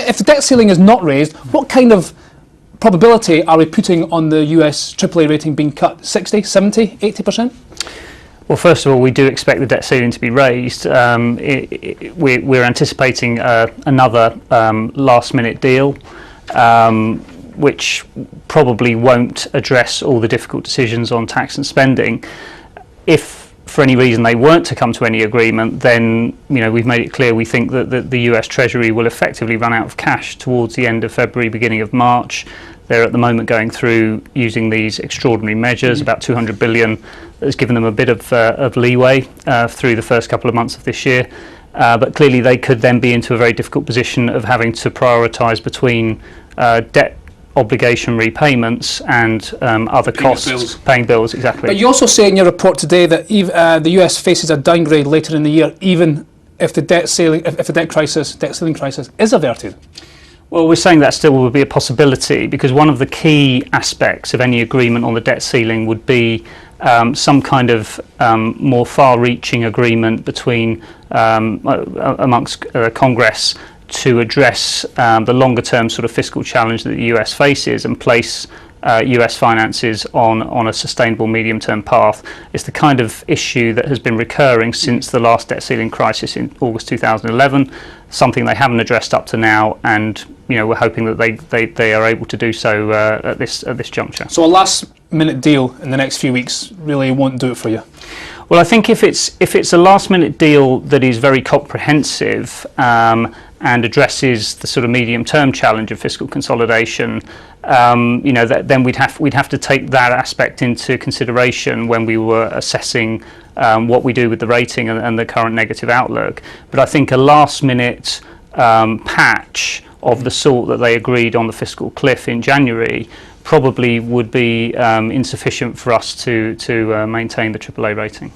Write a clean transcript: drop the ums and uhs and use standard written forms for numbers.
if the debt ceiling is not raised, what kind of probability are we putting on the US AAA rating being cut? 60, 70, 80%? Well, first of all, we do expect the debt ceiling to be raised. We're anticipating another last-minute deal, which probably won't address all the difficult decisions on tax and spending. If for any reason they weren't to come to any agreement, then we've made it clear we think that the US Treasury will effectively run out of cash towards the end of February, beginning of March. They're at the moment going through using these extraordinary measures, about 200 billion. That has given them a bit of leeway through the first couple of months of this year. But clearly they could then be into a very difficult position of having to prioritise between debt obligation repayments and other costs, paying bills, exactly. But you also say in your report today that the US faces a downgrade later in the year, even if the debt ceiling crisis is averted. Well, we're saying that still will be a possibility, because one of the key aspects of any agreement on the debt ceiling would be some kind of more far-reaching agreement between amongst Congress to address the longer-term sort of fiscal challenge that the US faces and place US finances on a sustainable medium-term path. It's the kind of issue that has been recurring since the last debt ceiling crisis in August 2011, something they haven't addressed up to now, and we're hoping that they are able to do so at this juncture. So a last-minute deal in the next few weeks really won't do it for you? Well, I think if it's a last-minute deal that is very comprehensive and addresses the sort of medium-term challenge of fiscal consolidation, then we'd have to take that aspect into consideration when we were assessing what we do with the rating and the current negative outlook. But I think a last-minute patch of the sort that they agreed on the fiscal cliff in January probably would be insufficient for us to maintain the AAA rating.